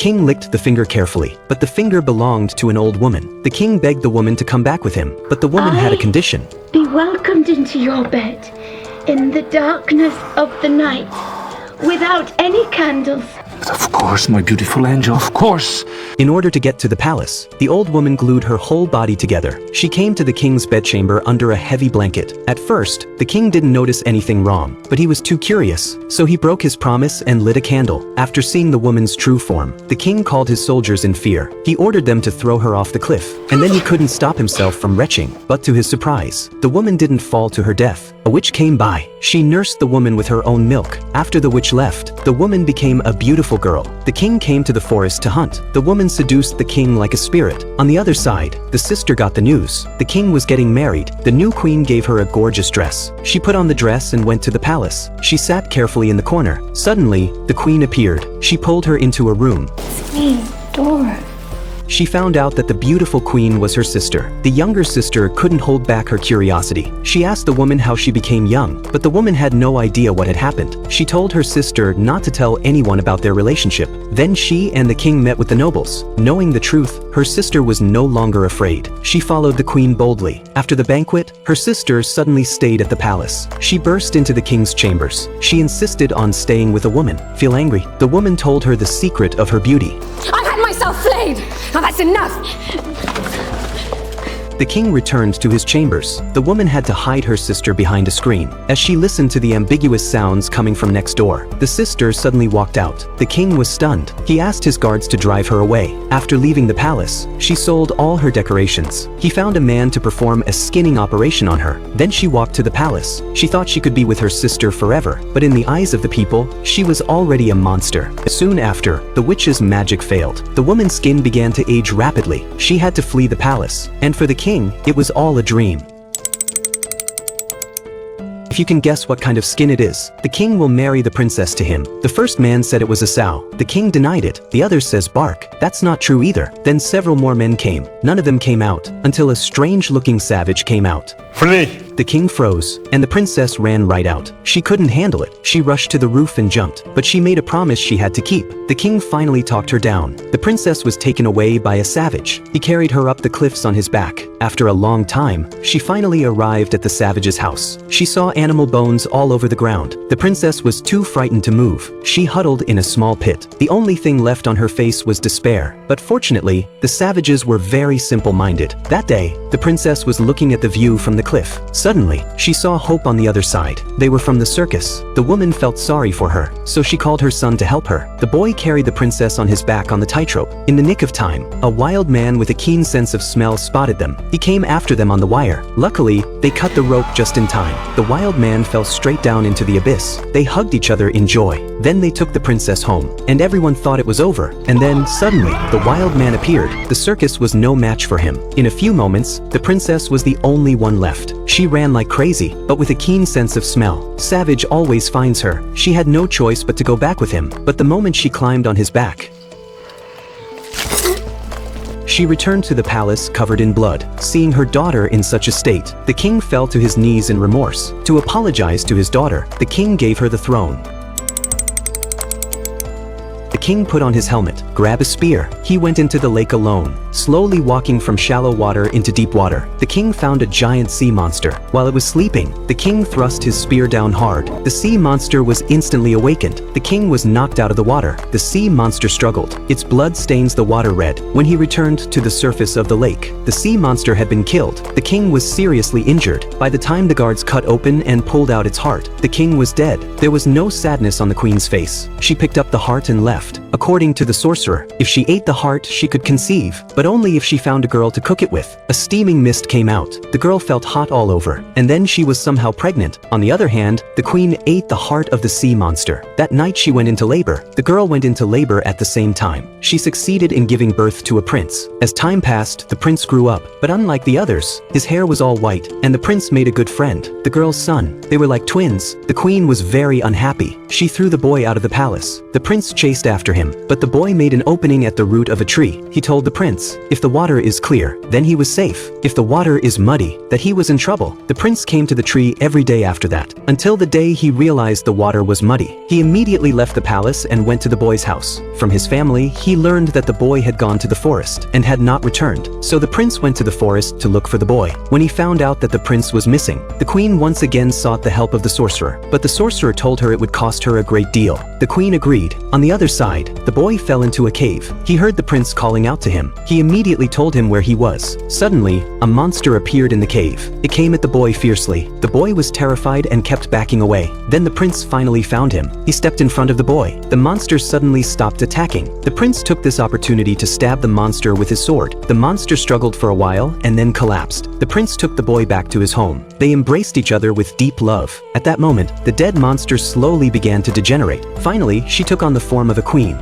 king licked the finger carefully, but the finger belonged to an old woman. The king begged the woman to come back with him, but the woman had a condition. Be welcomed into your bed in the darkness of the night, without any candles. Of course, my beautiful angel, of course. In order to get to the palace, the old woman glued her whole body together. She came to the king's bedchamber under a heavy blanket. At first, the king didn't notice anything wrong, but he was too curious, so he broke his promise and lit a candle. After seeing the woman's true form, the king called his soldiers in fear. He ordered them to throw her off the cliff, and then he couldn't stop himself from retching. But to his surprise, the woman didn't fall to her death. A witch came by. She nursed the woman with her own milk. After the witch left, the woman became a beautiful girl. The king came to the forest to hunt. The woman seduced the king like a spirit. On the other side, the sister got the news. The king was getting married. The new queen gave her a gorgeous dress. She put on the dress and went to the palace. She sat carefully in the corner. Suddenly, the queen appeared. She pulled her into a room. It's me, Dora. She found out that the beautiful queen was her sister. The younger sister couldn't hold back her curiosity. She asked the woman how she became young, but the woman had no idea what had happened. She told her sister not to tell anyone about their relationship. Then she and the king met with the nobles. Knowing the truth, her sister was no longer afraid. She followed the queen boldly. After the banquet, her sister suddenly stayed at the palace. She burst into the king's chambers. She insisted on staying with a woman. Feel angry? The woman told her the secret of her beauty. I've had myself flayed! Now that's enough! The king returned to his chambers. The woman had to hide her sister behind a screen. As she listened to the ambiguous sounds coming from next door, the sister suddenly walked out. The king was stunned. He asked his guards to drive her away. After leaving the palace, she sold all her decorations. He found a man to perform a skinning operation on her. Then she walked to the palace. She thought she could be with her sister forever, but in the eyes of the people, she was already a monster. Soon after, the witch's magic failed. The woman's skin began to age rapidly. She had to flee the palace, and for the king, it was all a dream. If you can guess what kind of skin it is, the king will marry the princess to him. The first man said it was a sow. The king denied it. The other says bark. That's not true either. Then several more men came. None of them came out, until a strange-looking savage came out. Flee! The king froze, and the princess ran right out. She couldn't handle it. She rushed to the roof and jumped, but she made a promise she had to keep. The king finally talked her down. The princess was taken away by a savage. He carried her up the cliffs on his back. After a long time, she finally arrived at the savage's house. She saw animal bones all over the ground. The princess was too frightened to move. She huddled in a small pit. The only thing left on her face was despair. But fortunately, the savages were very simple-minded. That day, the princess was looking at the view from the cliff. Suddenly, she saw hope on the other side. They were from the circus. The woman felt sorry for her, so she called her son to help her. The boy carried the princess on his back on the tightrope. In the nick of time, a wild man with a keen sense of smell spotted them. He came after them on the wire. Luckily, they cut the rope just in time. The wild man fell straight down into the abyss. They hugged each other in joy. Then they took the princess home, and everyone thought it was over. And then, suddenly, the wild man appeared. The circus was no match for him. In a few moments, the princess was the only one left. She ran like crazy, but with a keen sense of smell. Savage always finds her. She had no choice but to go back with him. But the moment she climbed on his back, she returned to the palace covered in blood. Seeing her daughter in such a state, the king fell to his knees in remorse. To apologize to his daughter, the king gave her the throne. The king put on his helmet, grabbed a spear. He went into the lake alone, slowly walking from shallow water into deep water. The king found a giant sea monster. While it was sleeping, the king thrust his spear down hard. The sea monster was instantly awakened. The king was knocked out of the water. The sea monster struggled. Its blood stains the water red. When he returned to the surface of the lake, the sea monster had been killed. The king was seriously injured. By the time the guards cut open and pulled out its heart, the king was dead. There was no sadness on the queen's face. She picked up the heart and left. According to the sorcerer, if she ate the heart, she could conceive, but only if she found a girl to cook it with. A steaming mist came out. The girl felt hot all over, and then she was somehow pregnant. On the other hand, the queen ate the heart of the sea monster. That night she went into labor. The girl went into labor at the same time. She succeeded in giving birth to a prince. As time passed, the prince grew up, but unlike the others, his hair was all white, and the prince made a good friend, the girl's son. They were like twins. The queen was very unhappy. She threw the boy out of the palace. The prince chased after after him. But the boy made an opening at the root of a tree. He told the prince, if the water is clear, then he was safe. If the water is muddy, that he was in trouble. The prince came to the tree every day after that, until the day he realized the water was muddy. He immediately left the palace and went to the boy's house. From his family, he learned that the boy had gone to the forest and had not returned. So the prince went to the forest to look for the boy. When he found out that the prince was missing, the queen once again sought the help of the sorcerer, but the sorcerer told her it would cost her a great deal. The queen agreed. On the other side, the boy fell into a cave. He heard the prince calling out to him. He immediately told him where he was. Suddenly, a monster appeared in the cave. It came at the boy fiercely. The boy was terrified and kept backing away. Then the prince finally found him. He stepped in front of the boy. The monster suddenly stopped attacking. The prince took this opportunity to stab the monster with his sword. The monster struggled for a while and then collapsed. The prince took the boy back to his home. They embraced each other with deep love. At that moment, the dead monster slowly began to degenerate. Finally, she took on the form of a queen.